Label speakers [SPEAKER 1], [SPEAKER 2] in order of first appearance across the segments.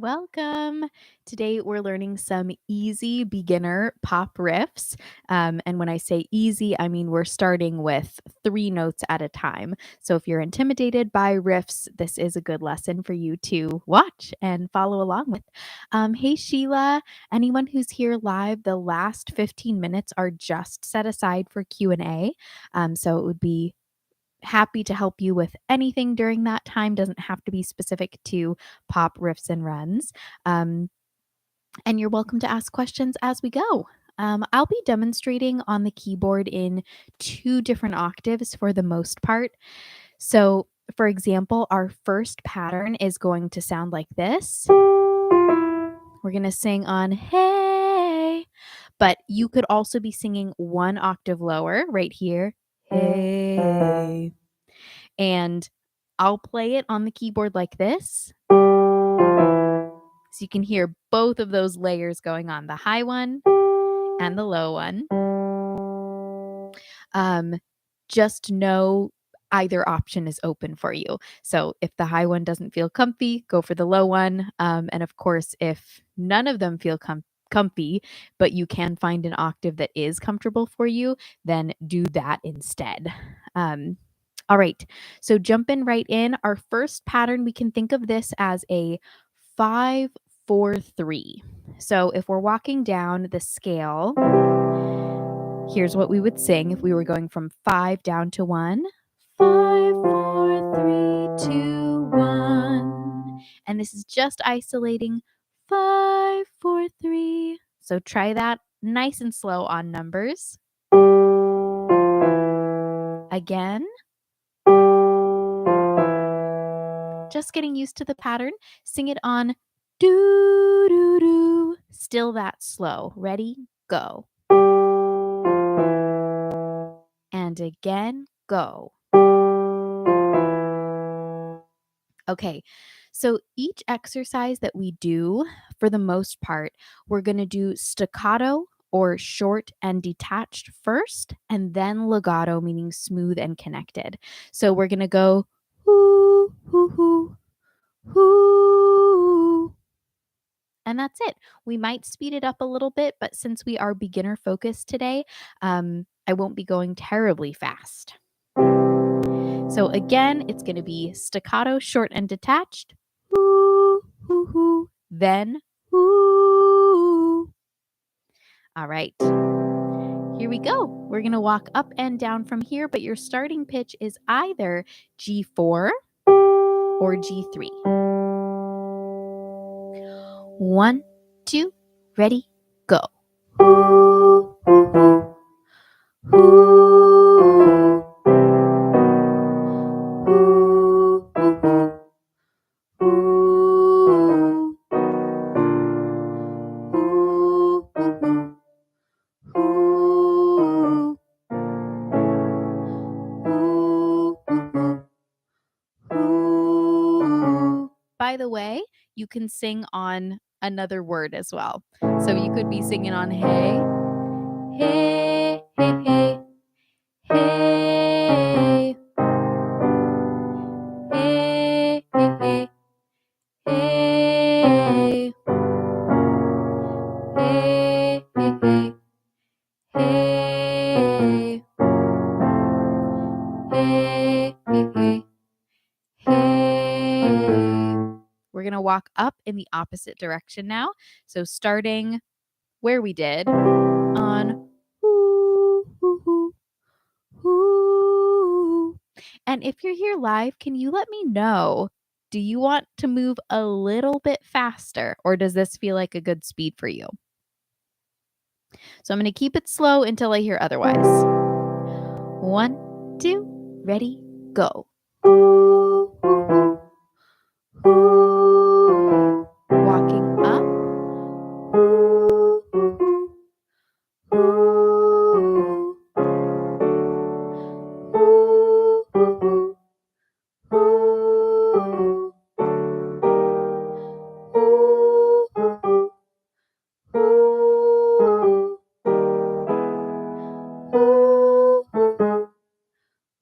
[SPEAKER 1] Welcome. Today we're learning some easy beginner pop riffs. And when I say easy, I mean we're starting with 3 notes at a time. So if you're intimidated by riffs, this is a good lesson for you to watch and follow along with. Hey, Sheila, anyone who's here live, the last 15 minutes are just set aside for Q&A. So it would be happy to help you with anything during that time. Doesn't have to be specific to pop riffs and runs. And you're welcome to ask questions as we go. I'll be demonstrating on the keyboard in 2 different octaves for the most part. So, for example, our first pattern is going to sound like this. We're going to sing on hey, but you could also be singing 1 octave lower right here. Hey. And I'll play it on the keyboard like this. So you can hear both of those layers going on, the high one and the low one. Just know either option is open for you. So if the high one doesn't feel comfy, go for the low one. And of course, if none of them feel comfy, but you can find an octave that is comfortable for you, then do that instead. All right, so jumping right in, our first pattern, we can think of this as a 5-4-3. So if we're walking down the scale, here's what we would sing if we were going from 5 down to 1. 5, 4, 3, 2, 1. And this is just isolating 5, 4, 3. So try that nice and slow on numbers. Again. Just getting used to the pattern. Sing it on do, do, do. Still that slow. Ready? Go. And again, go. Okay, so each exercise that we do, for the most part, we're going to do staccato or short and detached first, and then legato, meaning smooth and connected. So we're going to go hoo, hoo, hoo, hoo. And that's it. We might speed it up a little bit, but since we are beginner focused today, I won't be going terribly fast. So again, it's going to be staccato, short and detached. Hoo, hoo, hoo. Then hoo. All right. Here we go. We're going to walk up and down from here, but your starting pitch is either G4 or G3. 1, 2, ready, go. Hoo, hoo, hoo. Hoo. Hoo, hoo, hoo. Hoo. Hoo, hoo, hoo. Hoo. Hoo, hoo, hoo. Hoo. By the way, you can sing on another word as well. So you could be singing on hey, hey, hey, hey, hey, hey, hey, hey, hey, hey, hey, hey, hey, hey, hey, hey. We're going to walk up in the opposite direction now. So starting where we did on hoo, hoo, hoo, hoo. And if you're here live, can you let me know, do you want to move a little bit faster, or does this feel like a good speed for you? So I'm going to keep it slow until I hear otherwise. 1, 2, ready, go. Hoo, hoo, hoo, hoo. Walking up. Hoo, hoo, hoo, hoo. Hoo, hoo, hoo, hoo. Hoo, hoo, hoo, hoo. Hoo, hoo,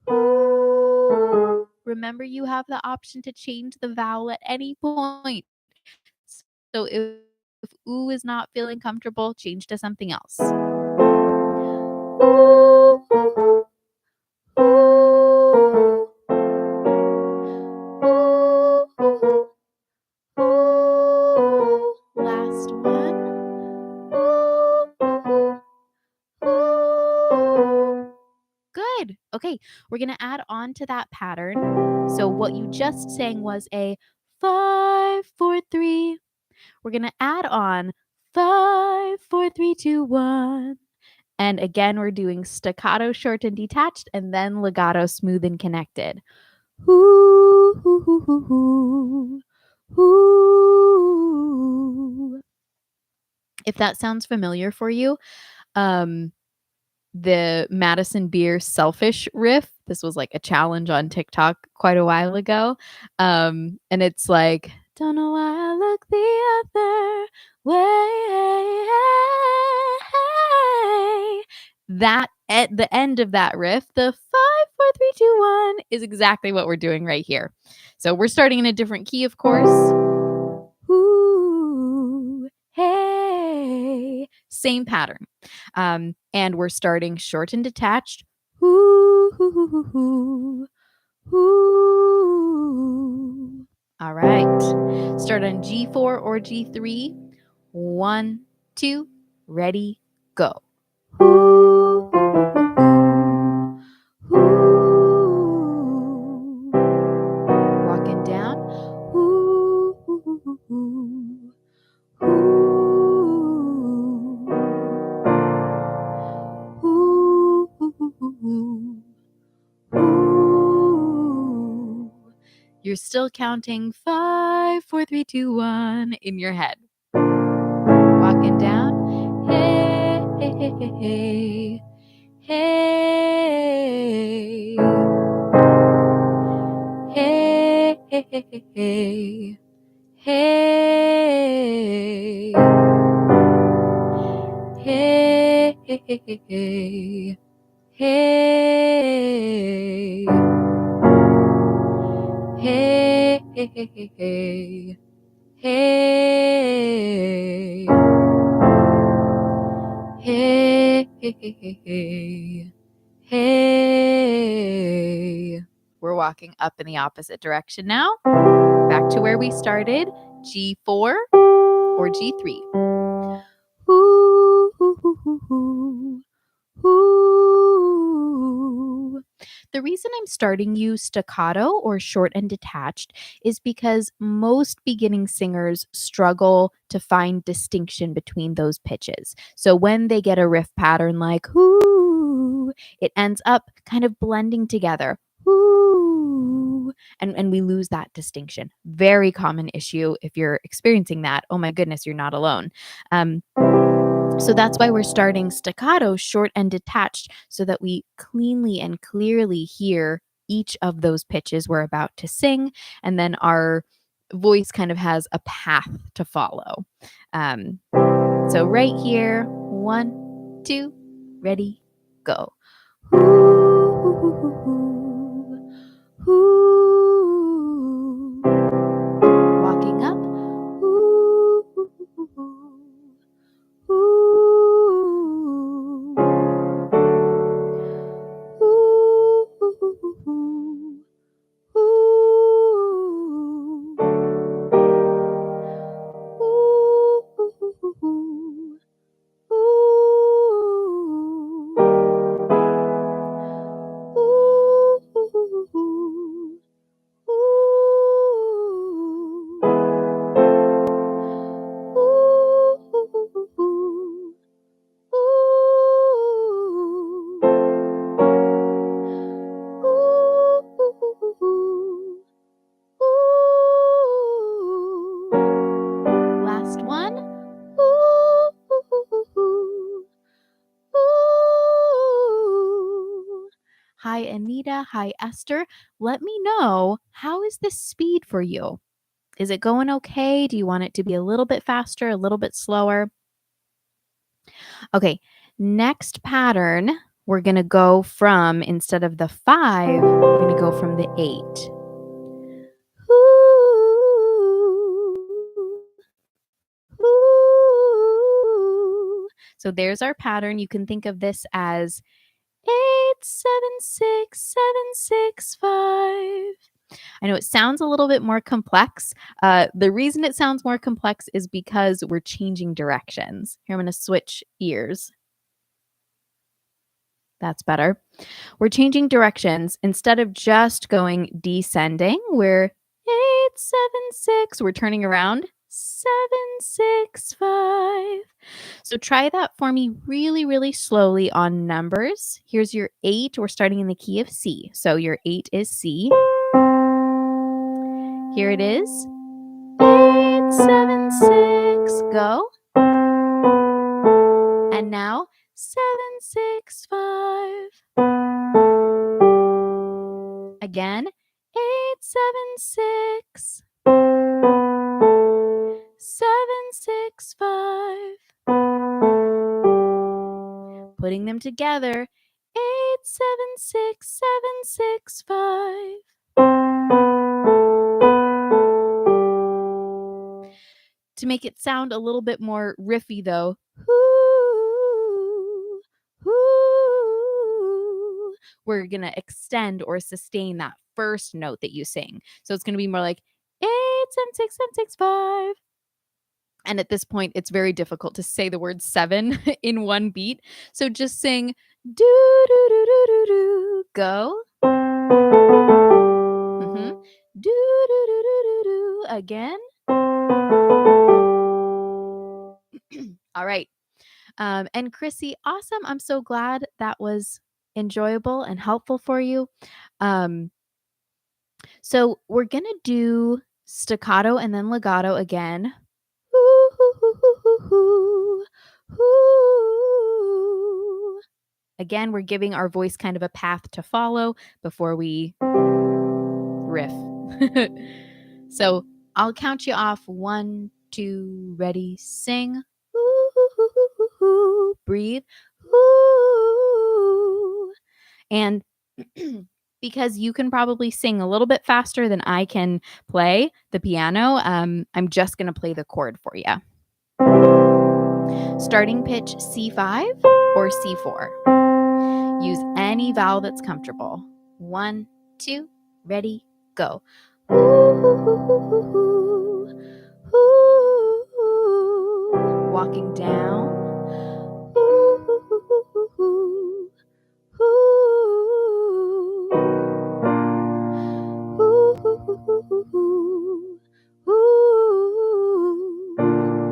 [SPEAKER 1] hoo. Remember, you have the option to change the vowel at any point. So if ooh is not feeling comfortable, change to something else. Last one. Good. Okay, we're going to add on to that pattern. So what you just sang was a 5 4 3. We're going to add on 5 4 3 2 1. And again, we're doing staccato, short and detached, and then legato, smooth and connected. Ooh, hoo, hoo, hoo, hoo. Ooh. If that sounds familiar for you, the Madison Beer Selfish riff. This was like a challenge on TikTok quite a while ago. And it's like, don't know why I look the other way. That at the end of that riff, the 5, 4, 3, 2, 1 is exactly what we're doing right here. So we're starting in a different key, of course. Ooh, hey, same pattern. And we're starting short and detached. Ooh, hoo, hoo, hoo, hoo. All right. Start on G4 or G3. 1, 2, ready, go. Ooh, ooh. Walking down. Ooh, ooh, ooh, ooh. Ooh, ooh. You're still counting 5, 4, 3, 2, 1 in your head. Walking down. Hey, hey, hey, hey, hey. Hey, hey, hey, hey, hey. Hey. Hey, hey, hey, hey, hey. Hey. Hey, hey, hey, hey, hey. Hey. Hey, hey, hey, hey, hey. Hey. We're walking up in the opposite direction now. Back to where we started. G4 or G3. Ooh, ooh, ooh, ooh, ooh. Ooh. The reason I'm starting you staccato or short and detached is because most beginning singers struggle to find distinction between those pitches. So when they get a riff pattern like ooh, it ends up kind of blending together. Ooh, and we lose that distinction. Very common issue if you're experiencing that. Oh my goodness, you're not alone. So that's why we're starting staccato, short and detached, so that we cleanly and clearly hear each of those pitches we're about to sing. And then our voice kind of has a path to follow. So right here, 1, 2, ready, go. Walking up. Last one. Hi, Anita. Hi, Esther. Let me know, how is this speed for you? Is it going okay? Do you want it to be a little bit faster, a little bit slower? Okay, next pattern, we're going to go from, instead of the 5, we're going to go from the 8. Ooh. So there's our pattern. You can think of this as 8, 7, 6, 7, 6, 5. I know it sounds a little bit more complex. The reason it sounds more complex is because we're changing directions. Here, I'm going to switch ears. That's better. We're changing directions. Instead of just going descending, we're 8, 7, 6. We're turning around 7, 6, 5. So try that for me really, really slowly on numbers. Here's your 8. We're starting in the key of C. So your 8 is C. Here it is. 8, 7, 6. Go. And now 7, 6, 5. Again. 8, 7, 6. 7, 6, 5. Putting them together. 8, 7, 6, 7, 6, 5. To make it sound a little bit more riffy though, ooh, ooh, we're going to extend or sustain that first note that you sing. So it's going to be more like 8, 7, 6, 7, 6, 5. And at this point, it's very difficult to say the word 7 in one beat. So just sing do, do, do, do, do, do. Go. Do, do, do, do, do, do. Again. All right. And Chrissy, awesome. I'm so glad that was enjoyable and helpful for you. So we're going to do staccato and then legato again. Ooh, ooh, ooh, ooh, ooh, ooh. Again, we're giving our voice kind of a path to follow before we riff. So I'll count you off. 1, 2, ready, sing. Ooh, breathe. Ooh. And because you can probably sing a little bit faster than I can play the piano, I'm just going to play the chord for you. Starting pitch C5 or C4. Use any vowel that's comfortable. 1, 2, ready, go. Walking down.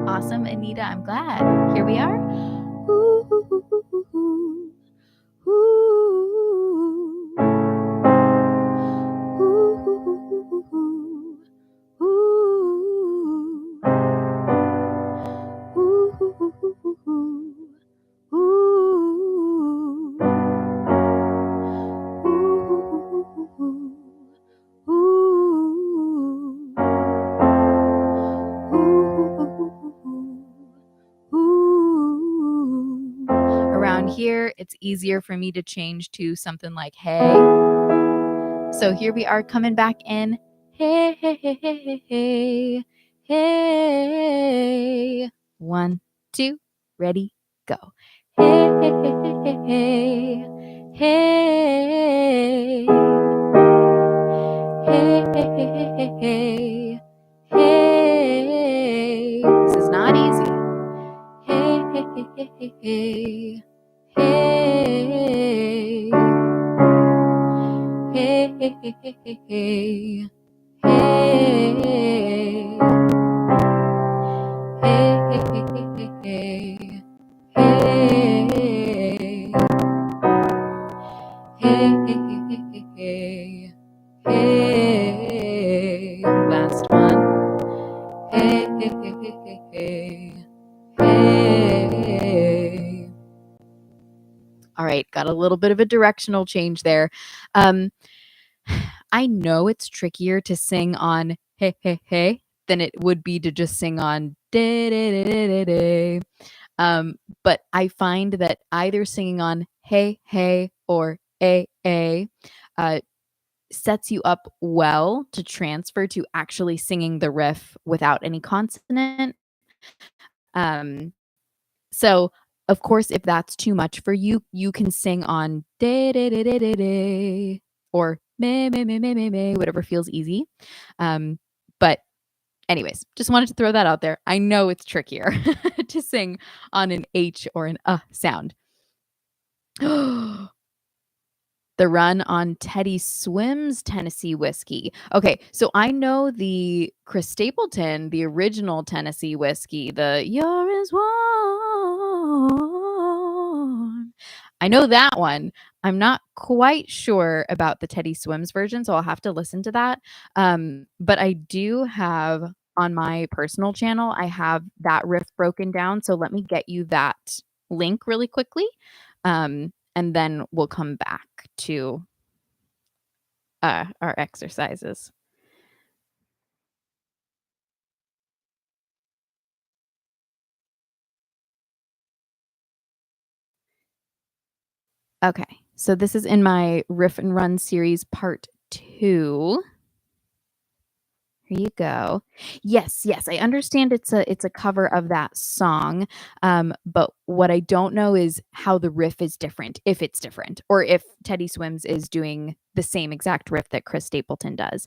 [SPEAKER 1] Awesome, Anita. I'm glad. Here we are. Around here, it's easier for me to change to something like hey. So here we are coming back in. Hey, hey, hey, hey, hey, hey. 1, 2, ready, go. Hey, hey, hey, hey, hey, hey. Hey, hey, hey, hey, hey, hey. This is not easy. Hey, hey, hey, hey, hey, hey. Hey, hey, hey, hey, hey, hey. Hey, hey, hey, hey, hey, hey, hey, hey, hey, last one. Hey, hey, hey, hey, hey. All right, got a little bit of a directional change there. I know it's trickier to sing on hey, hey, hey than it would be to just sing on day, day, day, day, day. But I find that either singing on hey, hey, or a, sets you up well to transfer to actually singing the riff without any consonant. So Of course, if that's too much for you, you can sing on de de de de de de or me, whatever feels easy. But anyways, just wanted to throw that out there. I know it's trickier to sing on an H or an sound. The run on Teddy Swims Tennessee Whiskey. Okay, so I know the Chris Stapleton, the original Tennessee Whiskey, the "You're as warm." I know that one. I'm not quite sure about the Teddy Swims version, so I'll have to listen to that. But I do have on my personal channel, I have that riff broken down. So let me get you that link really quickly. And then we'll come back to our exercises. Okay, so this is in my Riff and Run series part 2. Here you go. Yes, yes, I understand it's a cover of that song, but what I don't know is how the riff is different, if it's different, or if Teddy Swims is doing the same exact riff that Chris Stapleton does.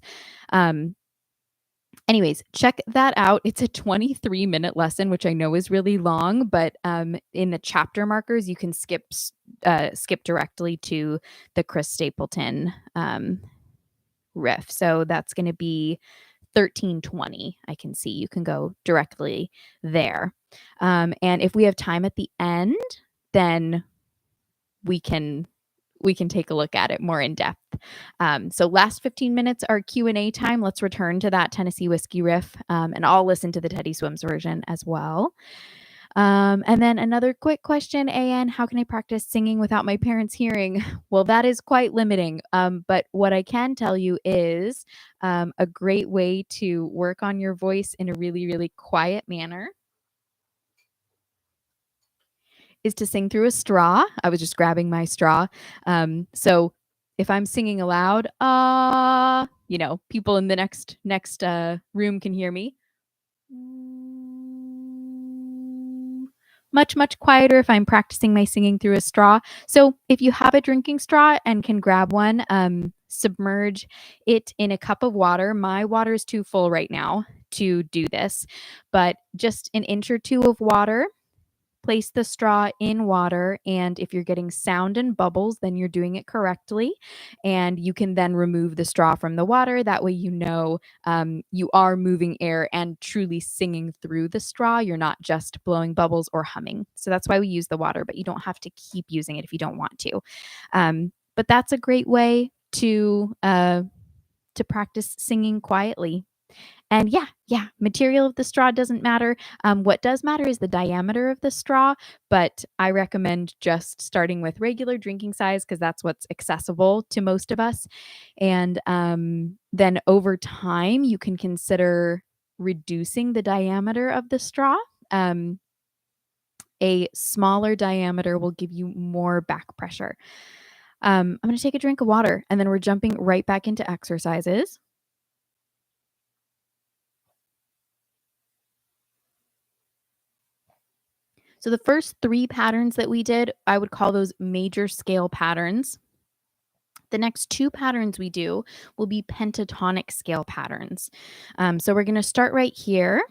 [SPEAKER 1] Um, Anyways, check that out. It's a 23-minute lesson, which I know is really long, but in the chapter markers, you can skip directly to the Chris Stapleton riff. So that's going to be 13:20. I can see you can go directly there. And if we have time at the end, then we can take a look at it more in depth. So last 15 minutes are Q&A time. Let's return to that Tennessee Whiskey riff, and I'll listen to the Teddy Swims version as well. And then another quick question, AN, how can I practice singing without my parents hearing? Well, that is quite limiting. But what I can tell you is a great way to work on your voice in a really, really quiet manner is to sing through a straw. I was just grabbing my straw. So if I'm singing aloud, people in the next room can hear me. Much, much quieter if I'm practicing my singing through a straw. So if you have a drinking straw and can grab one, submerge it in a cup of water. My water is too full right now to do this, but just an inch or two of water. Place the straw in water, and if you're getting sound and bubbles, then you're doing it correctly. And you can then remove the straw from the water. That way, you are moving air and truly singing through the straw. You're not just blowing bubbles or humming. So that's why we use the water, but you don't have to keep using it if you don't want to. But that's a great way to practice singing quietly. And yeah, material of the straw doesn't matter. What does matter is the diameter of the straw, but I recommend just starting with regular drinking size because that's what's accessible to most of us. And then over time, you can consider reducing the diameter of the straw. A smaller diameter will give you more back pressure. I'm going to take a drink of water, and then we're jumping right back into exercises. So the first 3 patterns that we did, I would call those major scale patterns. The next 2 patterns we do will be pentatonic scale patterns. So we're going to start right here.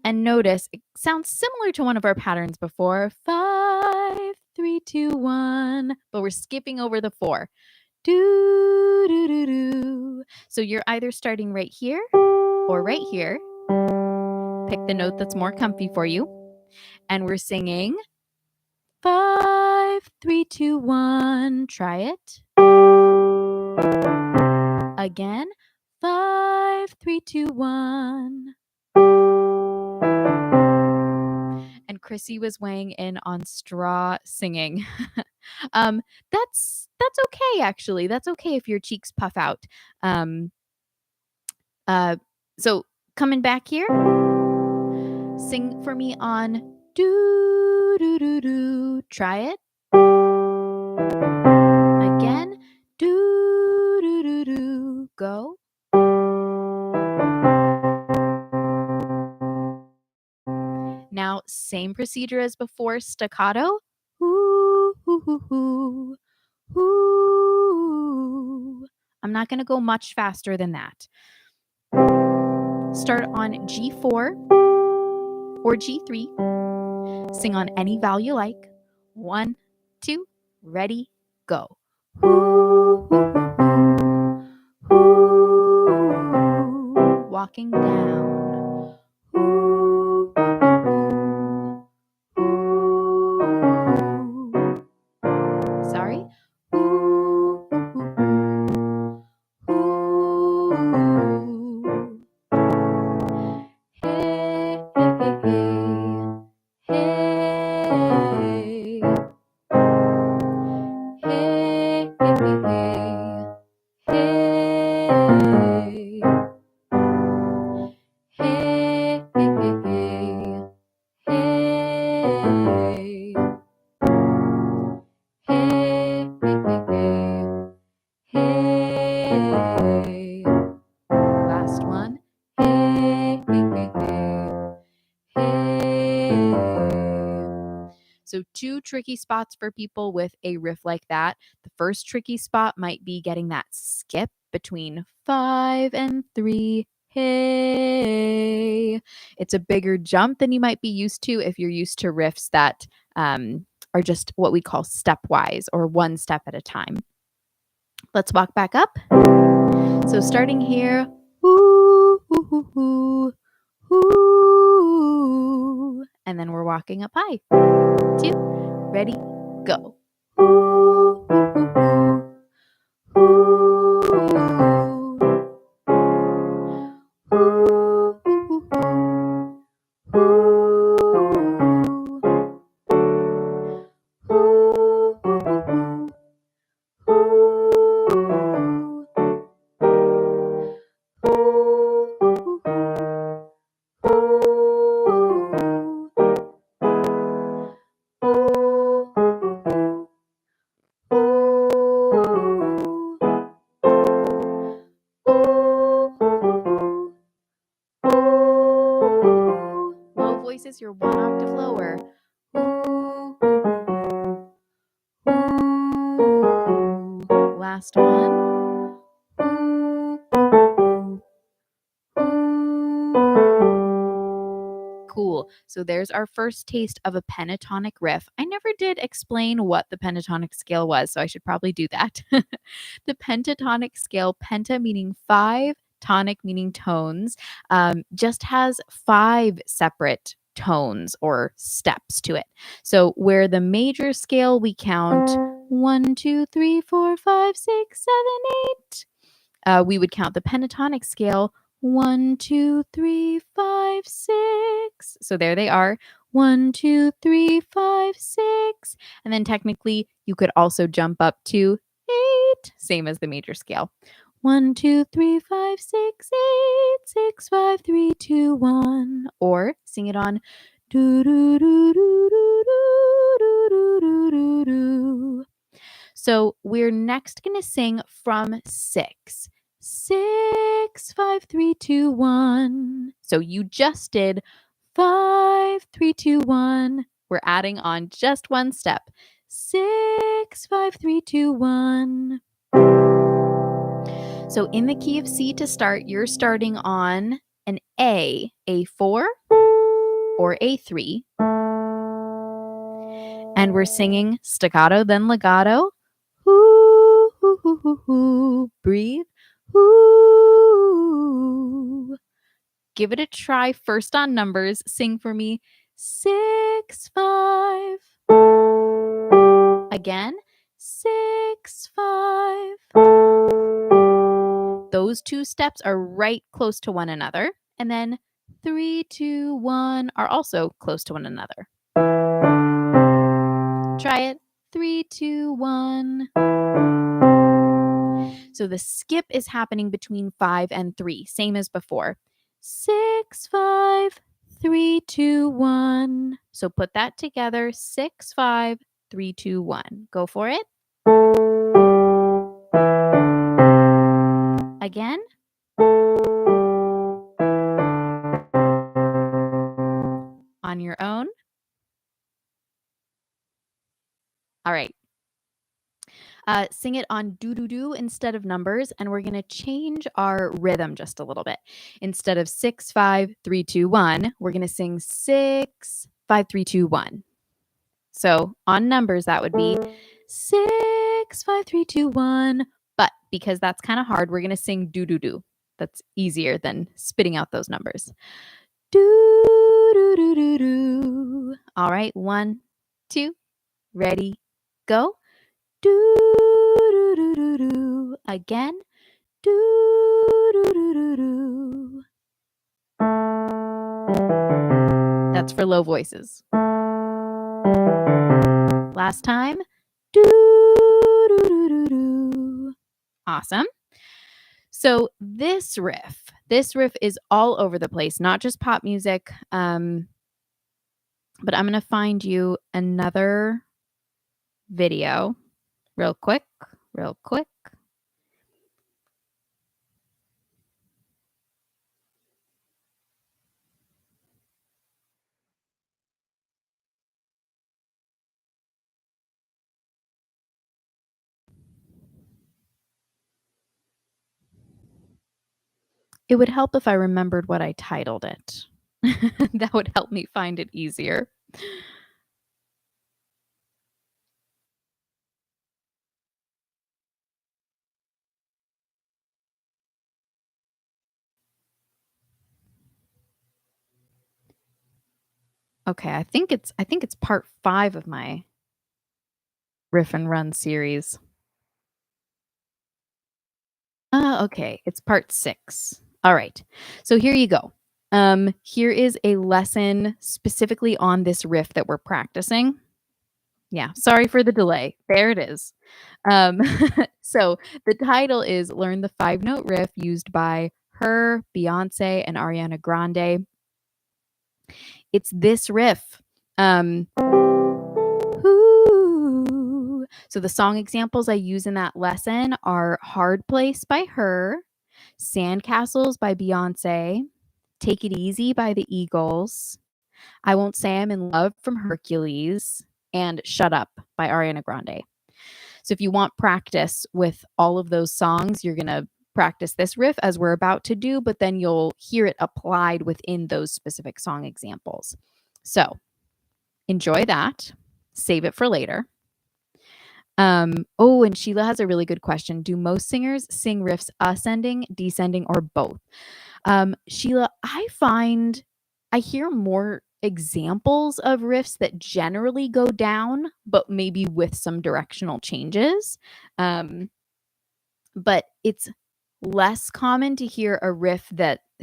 [SPEAKER 1] And notice it sounds similar to one of our patterns before. 5, 3, 2, 1. But we're skipping over the 4. Do, do, do, do. So you're either starting right here or right here. Pick the note that's more comfy for you. And we're singing 5, 3, 2, 1. Try it. Again. 5, 3, 2, 1. And Chrissy was weighing in on straw singing. That's okay, actually. That's okay if your cheeks puff out. So coming back here, sing for me on do do do do. Try it. Again, do do do do. Go. Now same procedure as before, staccato. Ooh, ooh, ooh, ooh, ooh. I'm not going to go much faster than that. Start on G4 or G3. Sing on any vowel you like. 1, 2, ready, go. Walking down. Sorry. Hey, hey, hey, hey. Hey, hey, hey, hey. Hey, hey, hey, hey. Hey, hey, hey. Last one. Hey, hey, hey. So 2 tricky spots for people with a riff like that. The first tricky spot might be getting that skip between 5 and 3. Hey. It's a bigger jump than you might be used to if you're used to riffs that are just what we call stepwise or one step at a time. Let's walk back up. So starting here, ooh, ooh, ooh, ooh, ooh, and then we're walking up high. 2, ready, go. Ooh, ooh, ooh, ooh, ooh, low voices, you're 1 octave lower. Last one. Cool. So there's our first taste of a pentatonic riff. I never did explain what the pentatonic scale was, so I should probably do that. The pentatonic scale, penta meaning 5, tonic meaning tones, just has 5 separate tones or steps to it. So where the major scale we count 1, 2, 3, 4, 5, 6, 7, 8. We would count the pentatonic scale 1, 2, 3, 5, 6. So there they are. 1, 2, 3, 5, 6. And then technically you could also jump up to 8, same as the major scale. 1, 2, 3, 5, 6, 8, 6, 5, 3, 2, 1. Or sing it on do do do do do do do do do do. So we're next going to sing from 6. 6, 5, 3, 2, 1. So you just did 5, 3, 2, 1. We're adding on just one step. 6, 5, 3, 2, 1. So in the key of C to start, you're starting on an A, A4 or A3. And we're singing staccato, then legato. Ooh, ooh, ooh, ooh, ooh. Breathe. Ooh. Give it a try first on numbers. Sing for me 6, 5. Again, 6, 5. Those 2 steps are right close to one another. And then 3, 2, 1 are also close to one another. Try it. 3, 2, 1. So the skip is happening between 5 and 3, same as before. 6, 5, 3, 2, 1. So put that together. 6, 5, 3, 2, 1. Go for it. Again. On on your own? All right. Sing it on do-do-do instead of numbers, and we're going to change our rhythm just a little bit. Instead of 6, 5, 3, 2, 1, we're going to sing 6, 5, 3, 2, 1. So on numbers, that would be 6, 5, 3, 2, 1. But because that's kind of hard, we're going to sing do-do-do. That's easier than spitting out those numbers. Do-do-do-do-do. All right, 1, 2, ready, go. Do-do-do-do-do. Again. Do-do-do-do-do. That's for low voices. Last time. Do-do-do-do-do. Awesome. So this riff is all over the place, not just pop music. But I'm going to find you another video real quick. It would help if I remembered what I titled it. That would help me find it easier. Okay, I think it's part 5 of my Riff and Run series. Okay, it's part 6. All right. So here you go. Here is a lesson specifically on this riff that we're practicing. Yeah, sorry for the delay. There it is. So the title is Learn the 5-Note Riff used by her, Beyonce, and Ariana Grande. It's this riff. Ooh. So the song examples I use in that lesson are Hard Place by her, Sandcastles by Beyonce, Take It Easy by the Eagles, I Won't Say I'm in Love from Hercules, and Shut Up by Ariana Grande. So if you want practice with all of those songs, you're going to practice this riff as we're about to do, but then you'll hear it applied within those specific song examples. So enjoy that. Save it for later. Oh, and Sheila has a really good question. Do most singers sing riffs ascending, descending, or both? Sheila, I hear more examples of riffs that generally go down, but maybe with some directional changes. But it's less common to hear a riff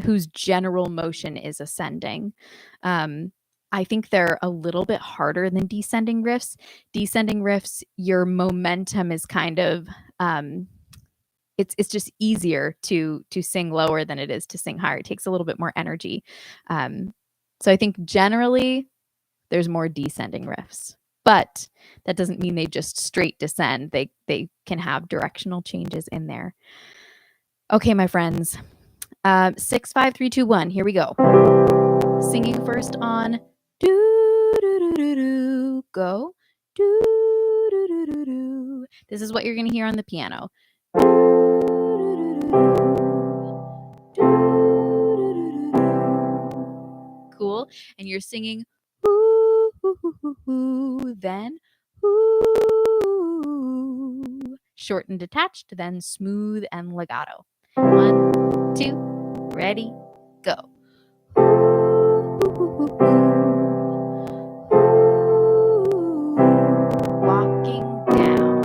[SPEAKER 1] whose general motion is ascending. I think they're a little bit harder than descending riffs. Descending riffs, your momentum is kind of it's just easier to sing lower than it is to sing higher. It takes a little bit more energy. So I think generally there's more descending riffs, but that doesn't mean they just straight descend. They can have directional changes in there. Okay, my friends. 6, 5, 3, 2, 1. Here we go. Singing first on do do do do do. Go do do do do do. This is what you're going to hear on the piano. Cool. And you're singing ooh, ooh, ooh, ooh, ooh, then ooh. Short and detached, then smooth and legato. 1, 2, ready, go. Walking down.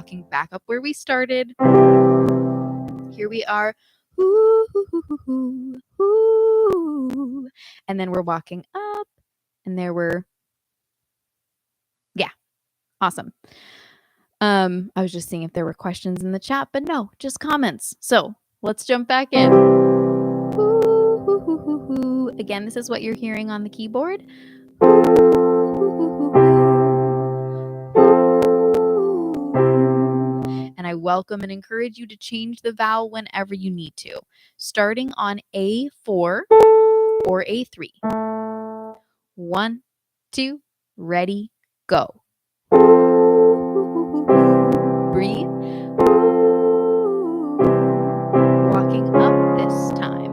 [SPEAKER 1] walking back up where we started. Here we are. Ooh, ooh, ooh, ooh, ooh. And then we're walking up, and there we're, yeah, awesome. I was just seeing if there were questions in the chat, but no, just comments. So let's jump back in. Ooh, ooh, ooh, ooh, ooh. Again, this is what you're hearing on the keyboard. Ooh, ooh, ooh, ooh. And I welcome and encourage you to change the vowel whenever you need to, starting on A4 or A3. 1, 2, ready, go. Breathe. Walking up this time.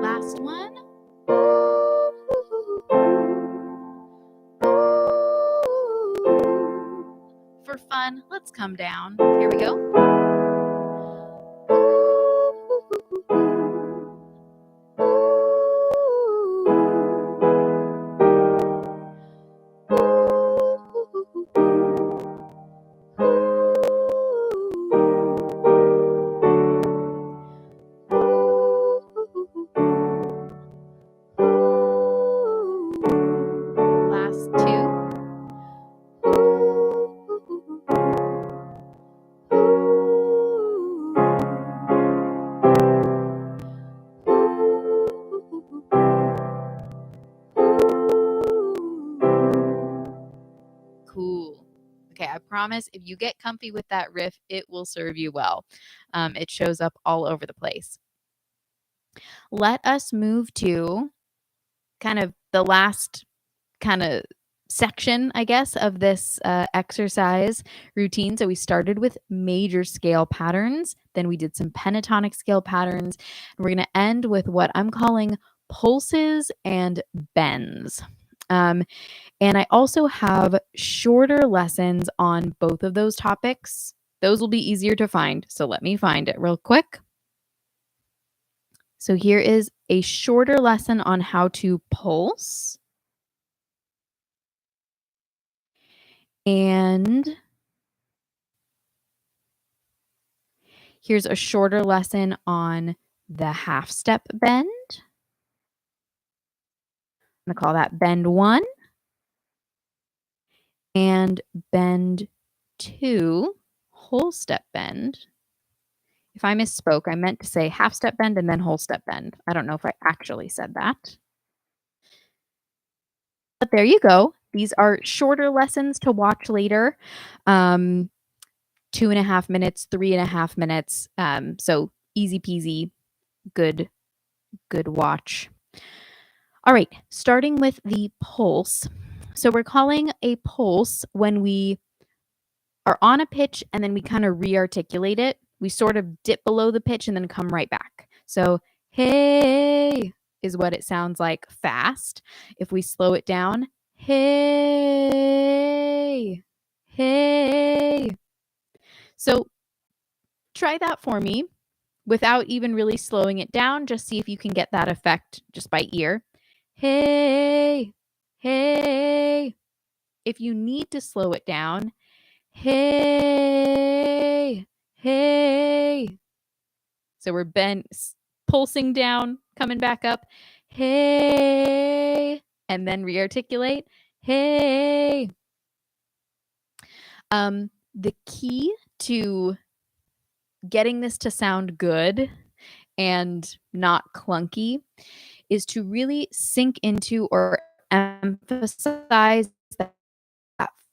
[SPEAKER 1] Last one. For fun, let's come down. Here we go. Last two. Cool. Okay, I promise if you get comfy with that riff, it will serve you well. It shows up all over the place. Let us move to kind of the last kind of section, I guess, of this exercise routine. So we started with major scale patterns, then we did some pentatonic scale patterns, and we're going to end with what I'm calling pulses and bends. And I also have shorter lessons on both of those topics. Those will be easier to find. So let me find it real quick. So here is a shorter lesson on how to pulse. And here's a shorter lesson on the half step bend. I'm going to call that bend 1 and bend 2, whole step bend. If I misspoke, I meant to say half step bend and then whole step bend. I don't know if I actually said that. But there you go. These are shorter lessons to watch later. 2.5 minutes, 3.5 minutes. So easy peasy, good watch. All right, starting with the pulse. So we're calling a pulse when we are on a pitch and then we kind of re-articulate it. We sort of dip below the pitch and then come right back. So hey is what it sounds like fast. If we slow it down, hey, hey. So try that for me without even really slowing it down. Just see if you can get that effect just by ear. Hey, hey. If you need to slow it down, hey, hey. So we're pulsing down, coming back up. Hey, and then rearticulate. Hey. The key to getting this to sound good and not clunky is to really sink into or emphasize that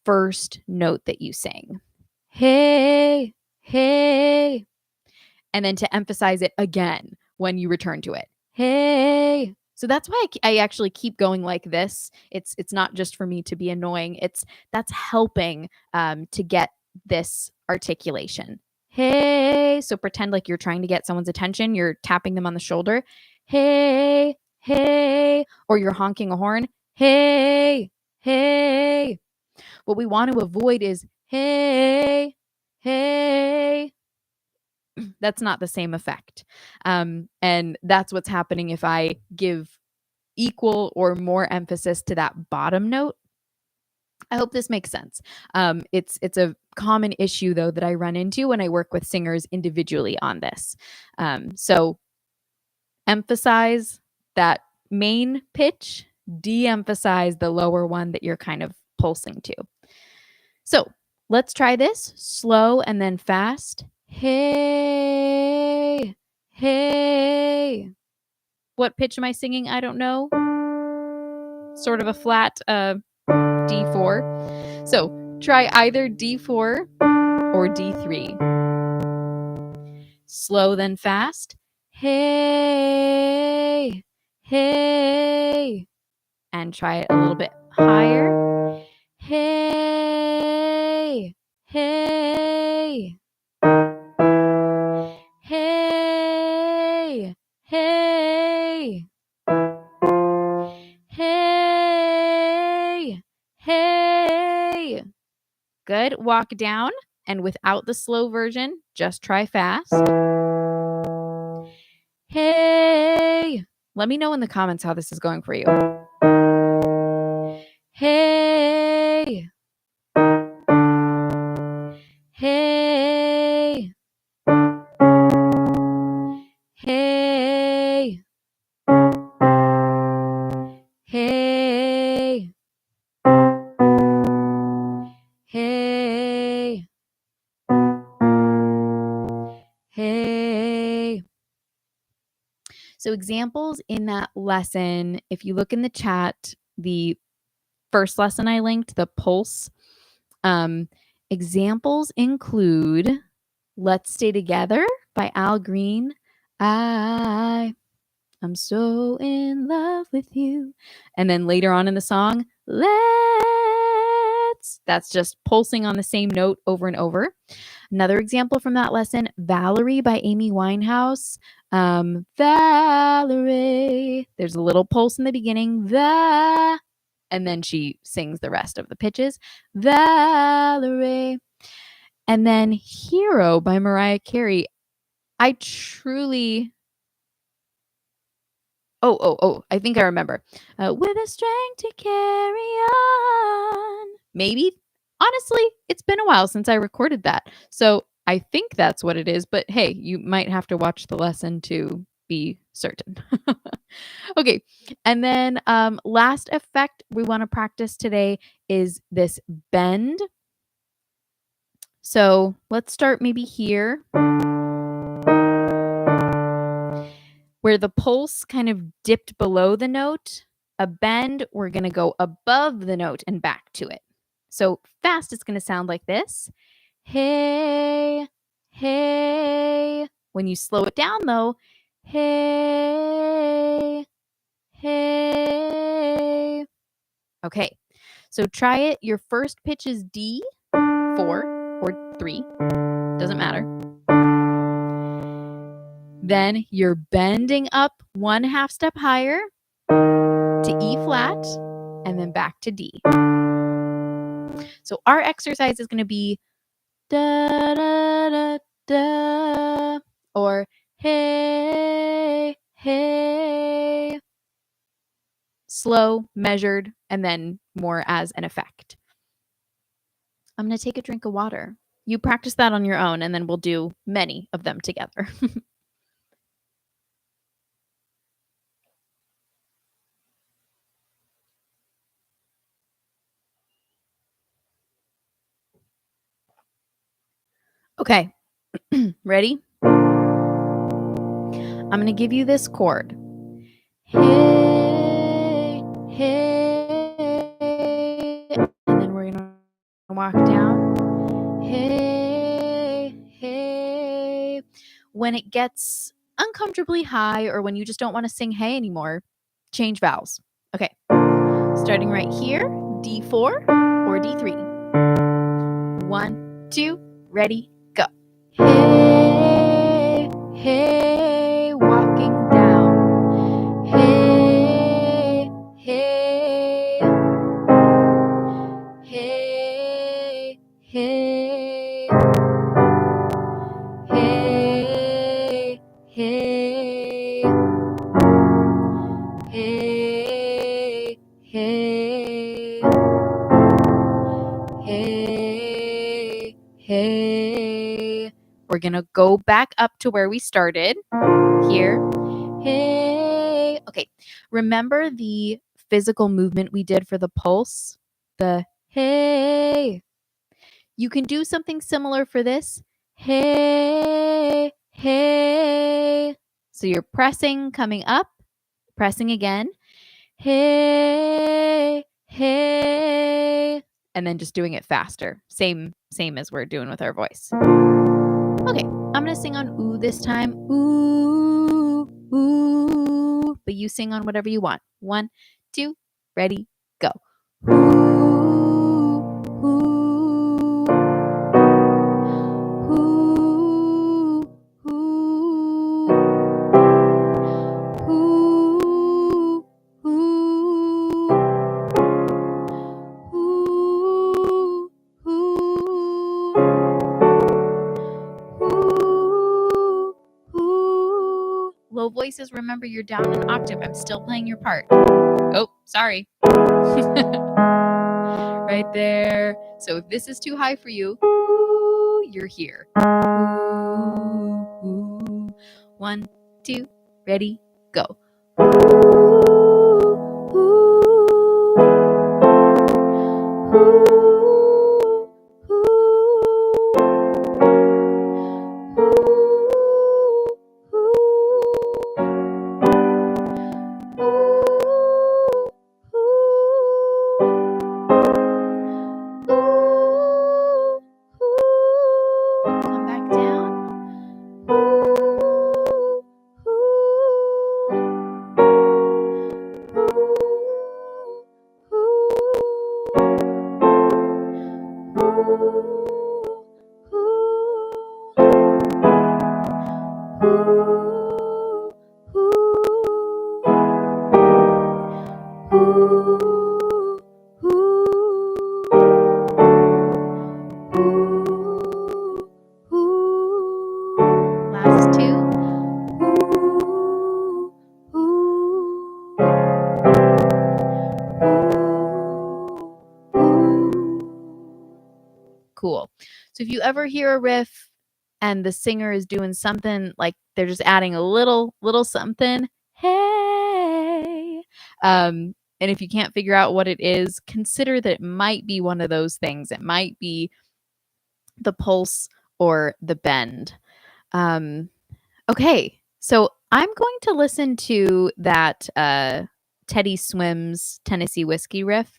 [SPEAKER 1] first note that you sing. Hey, hey. And then to emphasize it again when you return to it. Hey, So that's why I actually keep going like this. It's not just for me to be annoying. That's helping to get this articulation. Hey, so pretend like you're trying to get someone's attention. You're tapping them on the shoulder. Hey, hey, or you're honking a horn. Hey, hey. What we want to avoid is hey, hey. That's not the same effect. And that's what's happening if I give equal or more emphasis to that bottom note. I hope this makes sense. It's a common issue though that I run into when I work with singers individually on this. So emphasize that main pitch, de-emphasize the lower one that you're kind of pulsing to. So let's try this slow and then fast. Hey, hey. What pitch am I singing? I don't know. Sort of a flat D4. So try either D4 or D3. Slow then fast. Hey, hey. And try it a little bit higher. Hey, hey. Hey, hey. Hey, hey. Good. Walk down. And without the slow version, just try fast. Hey. Let me know in the comments how this is going for you. Hey. Hey. Hey. Hey. Hey. Hey. So examples in that lesson, if you look in the chat, the first lesson I linked, the pulse, examples include Let's Stay Together by Al Green. I'm so in love with you. And then later on in the song, let's. That's just pulsing on the same note over and over. Another example from that lesson, Valerie by Amy Winehouse. Valerie. There's a little pulse in the beginning. And then she sings the rest of the pitches. Valerie. And then Hero by Mariah Carey. I truly... Oh, I think I remember. With a strength to carry on. Maybe. Honestly, it's been a while since I recorded that. So I think that's what it is. But hey, you might have to watch the lesson to be certain. Okay. And then last effect we want to practice today is this bend. So let's start maybe here, where the pulse kind of dipped below the note. A bend, we're going to go above the note and back to it. So fast, it's going to sound like this. Hey, hey. When you slow it down though, hey, hey. Okay, so try it. Your first pitch is D, 4 or 3, doesn't matter. Then you're bending up 1/2 step higher to E flat and then back to D. So our exercise is going to be da da da da or hey, hey. Slow, measured, and then more as an effect. I'm going to take a drink of water. You practice that on your own, and then we'll do many of them together. Okay, ready? I'm going to give you this chord. Hey, hey, and then we're going to walk down. Hey, hey. When it gets uncomfortably high or when you just don't want to sing hey anymore, change vowels. Okay, starting right here, D4 or D3. 1, 2, ready, go. Hey, hey, walking down. Hey, hey, hey, hey, hey, hey, hey, hey, hey, hey. We're gonna go back up to where we started. Here. Hey. Okay. Remember the physical movement we did for the pulse? The hey. You can do something similar for this. Hey, hey. So you're pressing, coming up, pressing again. Hey, hey. And then just doing it faster. Same as we're doing with our voice. Okay, I'm going to sing on ooh this time. Ooh, ooh. But you sing on whatever you want. 1, 2, ready, go. Ooh, ooh. Ooh, ooh. Ooh, ooh. Ooh, ooh. Ooh, ooh. Low voices, remember you're down an octave. I'm still playing your part. Oh, sorry. Right there. So if this is too high for you, ooh, you're here. Ooh, ooh. 1, 2, ready, go. Ooh, ooh. Ooh, come back down. Last two. Cool. So if you ever hear a riff and the singer is doing something like they're just adding a little something, hey. And if you can't figure out what it is, consider that it might be one of those things. It might be the pulse or the bend. Okay, so I'm going to listen to that Teddy Swims Tennessee Whiskey riff.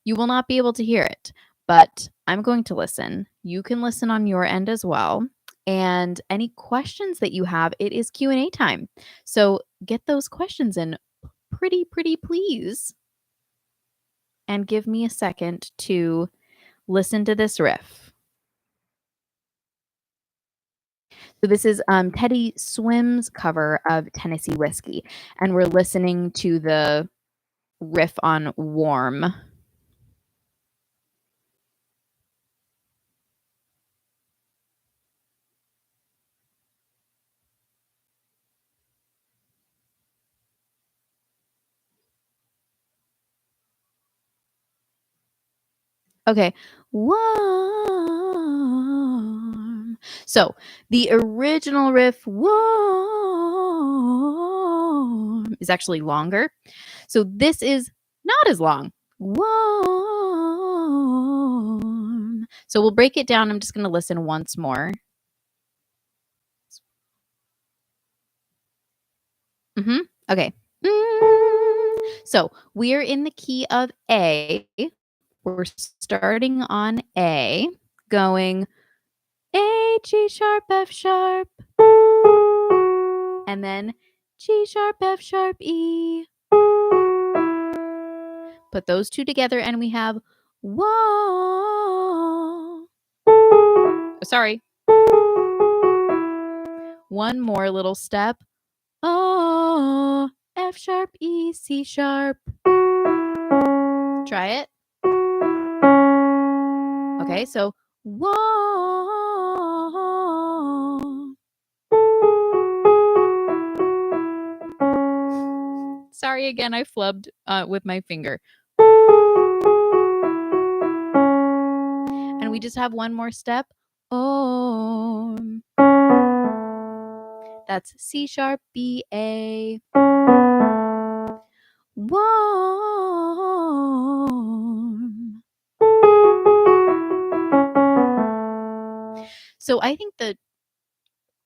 [SPEAKER 1] You will not be able to hear it, but I'm going to listen. You can listen on your end as well. And any questions that you have, it is Q&A time. So get those questions in pretty please. And give me a second to listen to this riff. So this is Teddy Swims' cover of Tennessee Whiskey, and we're listening to the riff on Warm. Okay. Warm. So the original riff, warm, is actually longer. So this is not as long. Warm. So we'll break it down. I'm just going to listen once more. Okay. So we're in the key of A. We're starting on A, going A, G sharp, F sharp, and then G sharp, F sharp, E, Put those two together and we have whoa. Sorry. One more little step. Oh, F sharp, E, C sharp. Try it. Okay, so whoa. Sorry again, I flubbed with my finger. And we just have one more step. Oh. That's C sharp, B, A. Warm. So I think the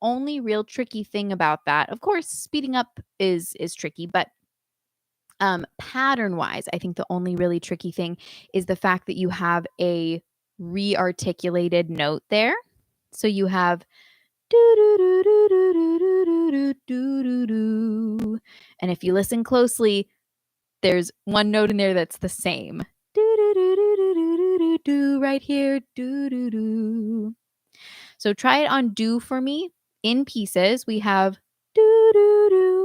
[SPEAKER 1] only real tricky thing about that, of course, speeding up is tricky, but pattern wise, I think the only really tricky thing is the fact that you have a re-articulated note there. So you have do do do do do do do do do, and if you listen closely, there's one note in there that's the same. Do do do do do do do do right here. Do do do. So try it on do for me in pieces. We have do do do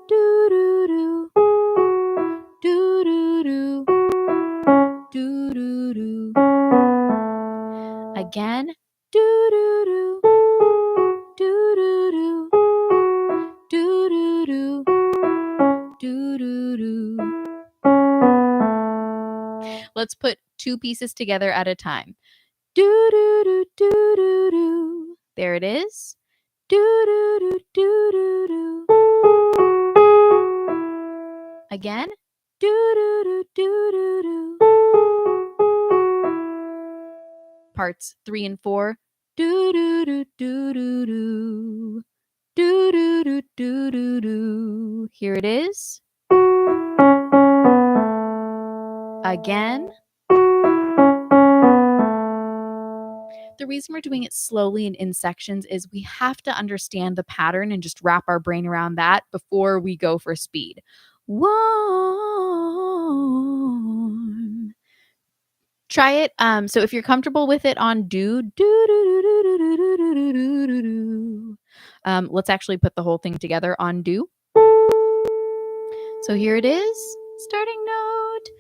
[SPEAKER 1] do do do do do do do do do. Again, do do do do do do do do do do do do. Let's put two pieces together at a time. Do do do do do do. There it is. Do do do do do do. Again. Do do do do do do. Parts 3 and 4. Do do do do do do. Do do do do do do. Here it is. Again. The reason we're doing it slowly and in sections is we have to understand the pattern and just wrap our brain around that before we go for speed. Warm. Try it. So if you're comfortable with it on do. Let's actually put the whole thing together on do. So here it is. Starting note.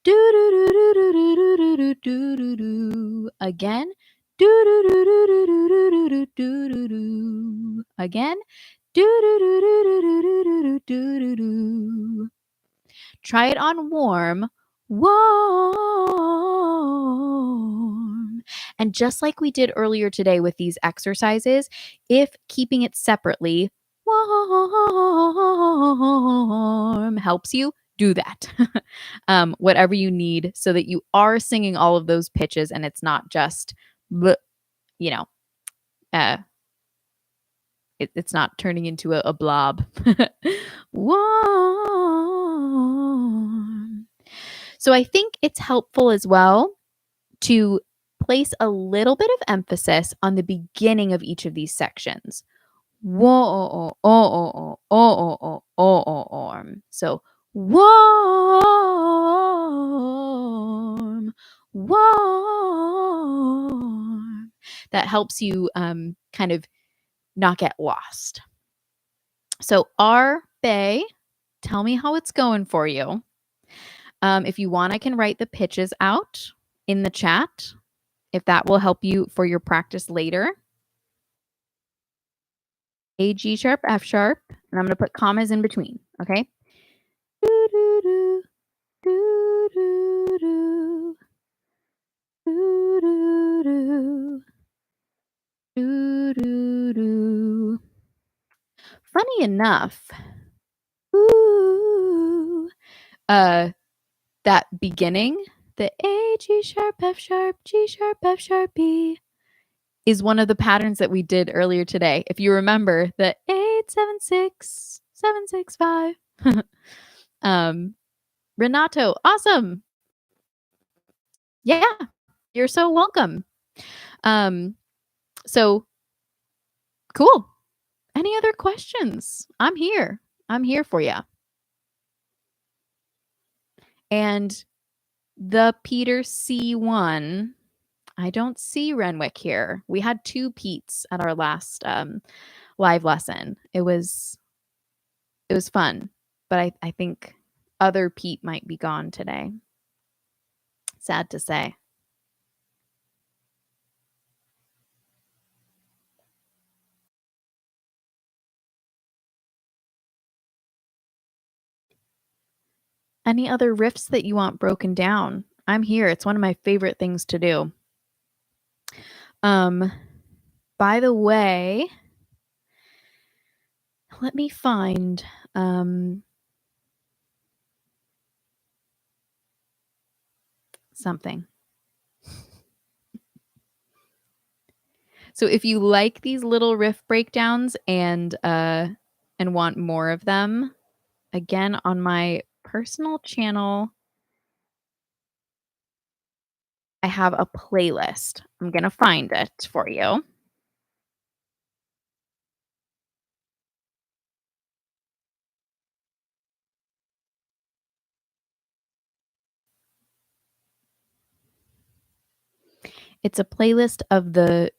[SPEAKER 1] Do do do do do do do do do do. Again. Do do do do do do do do do do do. Again. Do do do do do do do do do do. Try it on warm. Warm. And just like we did earlier today with these exercises, if keeping it separately, warm, helps you, do that. Whatever you need so that you are singing all of those pitches and it's not just, it's not turning into a blob. Warm. So I think it's helpful as well to place a little bit of emphasis on the beginning of each of these sections. Warm. So warm, warm. That helps you kind of not get lost. So R, Bay, tell me how it's going for you. If you want, I can write the pitches out in the chat if that will help you for your practice later. A, G sharp, F sharp, and I'm going to put commas in between, okay? Do, do, do, do, do, do, do, do, do, do, do. Funny enough, ooh, that beginning, the A, G sharp, F sharp, G sharp, F sharp, B, is one of the patterns that we did earlier today. If you remember, the 8, 7, 6, 7, 6, 5. Renato, awesome. Yeah, you're so welcome. So cool. Any other questions? I'm here. I'm here for you. And the Peter C1, I don't see Renwick here. We had 2 Petes at our last, live lesson. It was fun, but I think other Pete might be gone today. Sad to say. Any other riffs that you want broken down? I'm here. It's one of my favorite things to do. By the way, let me find something. So if you like these little riff breakdowns and want more of them, again on my personal channel, I have a playlist. I'm going to find it for you. It's a playlist of the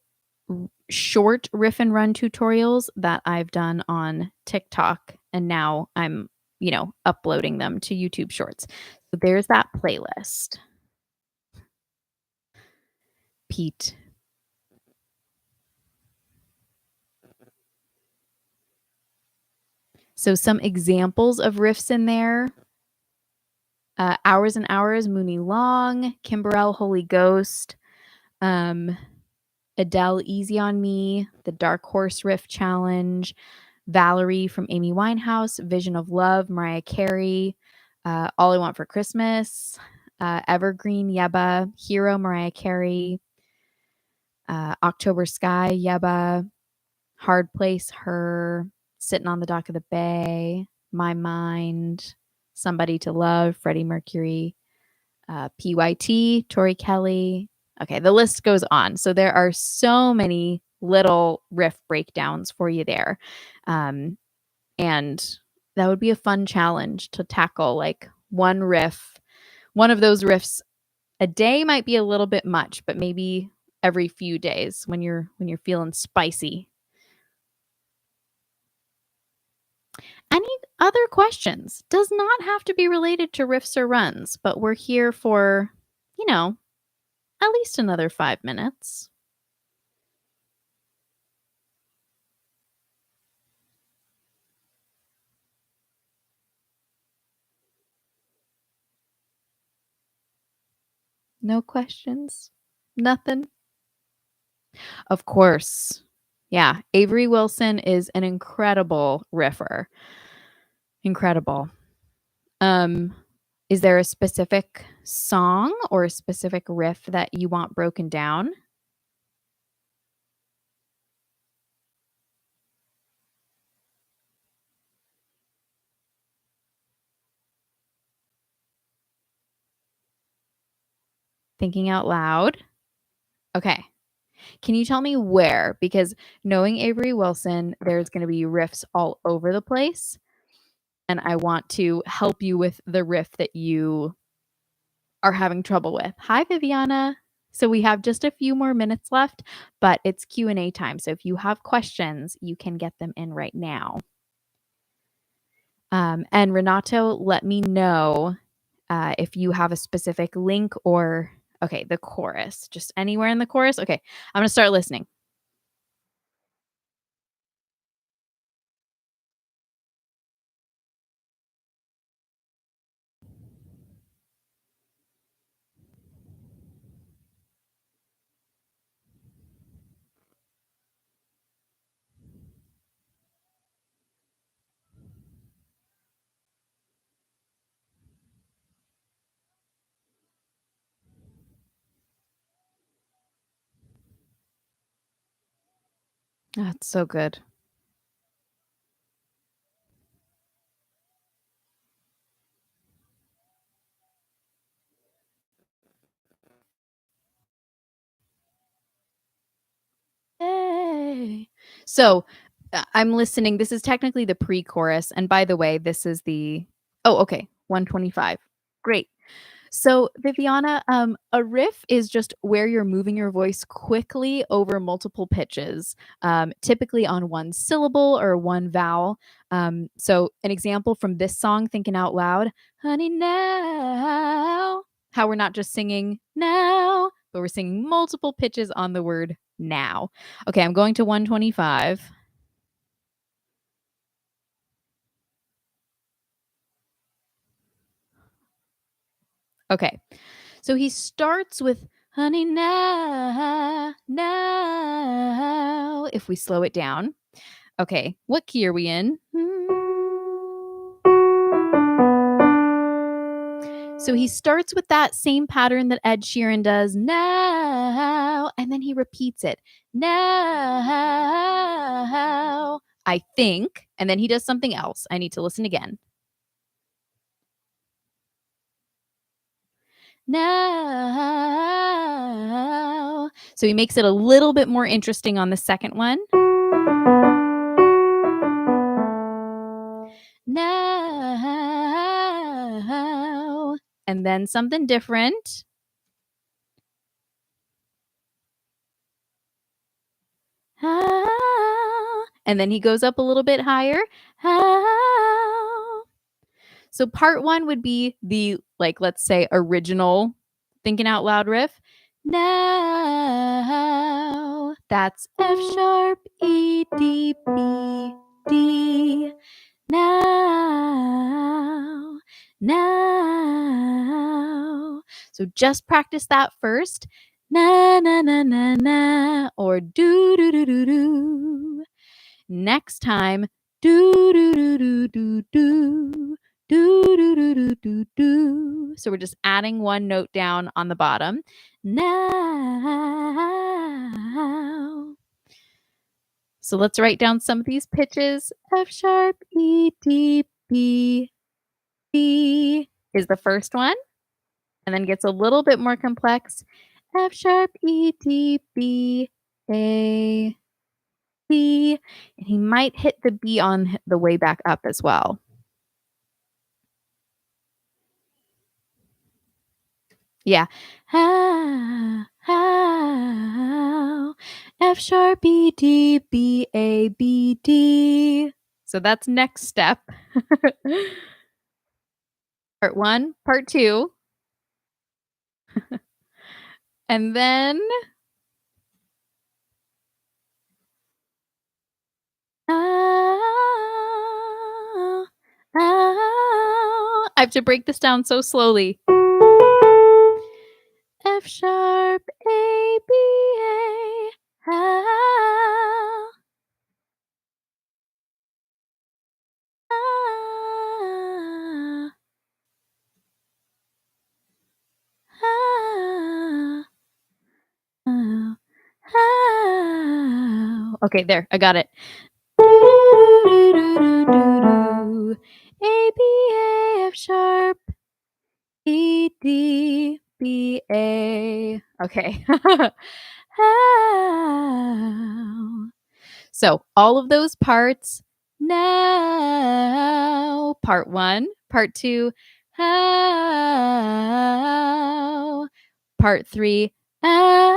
[SPEAKER 1] short riff and run tutorials that I've done on TikTok, and now I'm, uploading them to YouTube Shorts. So there's that playlist. Pete. So some examples of riffs in there. Hours and Hours, Mooney Long, Kimberell, Holy Ghost, Adele, Easy on Me, the Dark Horse Riff Challenge, Valerie from Amy Winehouse, Vision of Love, Mariah Carey, All I Want for Christmas, Evergreen, Yeba, Hero, Mariah Carey, October Sky, Yeba, Hard Place, Her, Sitting on the Dock of the Bay, My Mind, Somebody to Love, Freddie Mercury, PYT, Tori Kelly. Okay, the list goes on. So there are so many little riff breakdowns for you there. And that would be a fun challenge to tackle, like one riff, one of those riffs a day might be a little bit much, but maybe every few days when you're feeling spicy. Any other questions? Does not have to be related to riffs or runs, but we're here for, at least another 5 minutes. No questions? Nothing? Of course. Yeah, Avery Wilson is an incredible riffer. Incredible. Is there a specific song or a specific riff that you want broken down? Thinking out loud. Okay. Can you tell me where? Because knowing Avery Wilson, there's going to be riffs all over the place. And I want to help you with the riff that you are having trouble with. Hi, Viviana. So we have just a few more minutes left, but it's Q&A time. So if you have questions, you can get them in right now. And Renato, let me know if you have a specific link or, okay, the chorus, just anywhere in the chorus. Okay, I'm going to start listening. That's so good. Yay. So I'm listening. This is technically the pre-chorus. And by the way, this is the, oh, okay, 125. Great. So, Viviana, a riff is just where you're moving your voice quickly over multiple pitches, typically on one syllable or one vowel. So, an example from this song, Thinking Out Loud, honey, now, how we're not just singing now, but we're singing multiple pitches on the word now. Okay, I'm going to 125. Okay, so he starts with honey now, now. If we slow it down. Okay, what key are we in? So he starts with that same pattern that Ed Sheeran does now, and then he repeats it now, I think, and then he does something else. I need to listen again. Now. So he makes it a little bit more interesting on the second one. Now. And then something different. And then he goes up a little bit higher. So part one would be the, like, let's say, original Thinking Out Loud riff. Now, that's F sharp, E, D, B, D. Now, now. So just practice that first. Na, na, na, na, na, or do, do, do, do, do. Next time, do, do, do, do, do, do. Do, do, do, do, do, do. So we're just adding one note down on the bottom. Now. So let's write down some of these pitches. F sharp, E, D, B, D is the first one, and then gets a little bit more complex. F sharp, E, D, B, A, C, and he might hit the B on the way back up as well. Yeah. How, F sharp, E, D, B, A, B, D. So that's next step. Part one, part two. And then I have to break this down so slowly. F sharp, A, B, A, Okay, there, I got it. A, B, A, F sharp, E, D, B, A. Okay. So all of those parts now. Part one, part two, how. Part three, ow,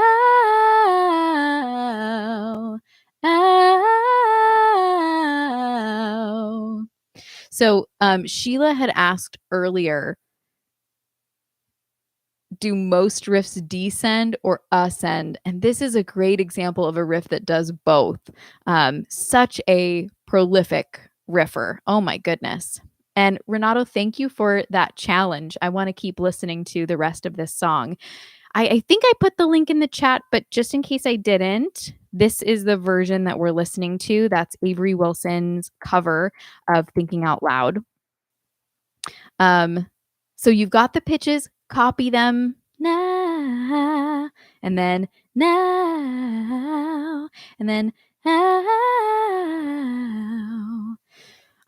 [SPEAKER 1] ow. So Sheila had asked earlier, do most riffs descend or ascend? And this is a great example of a riff that does both. Such a prolific riffer. Oh my goodness. And Renato, thank you for that challenge. I want to keep listening to the rest of this song. I think I put the link in the chat, but just in case I didn't, this is the version that we're listening to. That's Avery Wilson's cover of Thinking Out Loud. So you've got the pitches, copy them, now, and then now, and then now.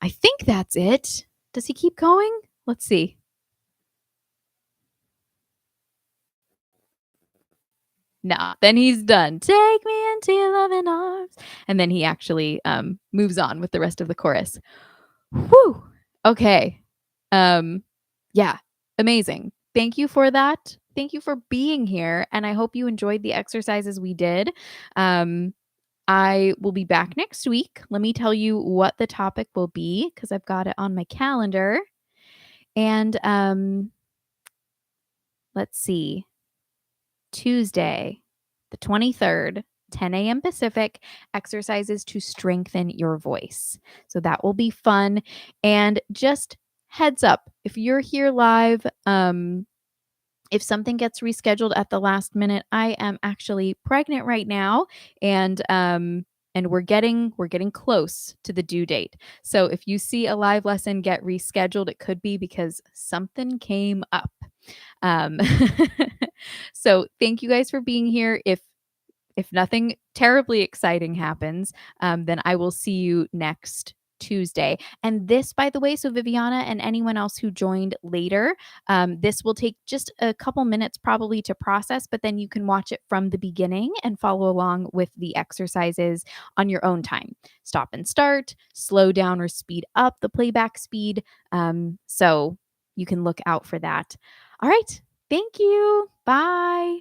[SPEAKER 1] I think that's it. Does he keep going? Let's see. Nah, then he's done. Take me into your loving arms. And then he actually moves on with the rest of the chorus. Whew. Okay. Yeah, amazing. thank you for that. Thank you for being here, and I hope you enjoyed the exercises we did. Um, I will be back next week. Let me tell you what the topic will be because I've got it on my calendar. And let's see. Tuesday, the 23rd, 10 a.m. Pacific, exercises to strengthen your voice. So that will be fun. And just heads up, if you're here live, if something gets rescheduled at the last minute, I am actually pregnant right now, and we're getting close to the due date. So if you see a live lesson get rescheduled, it could be because something came up. Um, so thank you guys for being here. If nothing terribly exciting happens, then I will see you next Tuesday. And this, by the way, so Viviana and anyone else who joined later, this will take just a couple minutes probably to process, but then you can watch it from the beginning and follow along with the exercises on your own time. Stop and start, slow down or speed up the playback speed. So you can look out for that. All right. Thank you. Bye.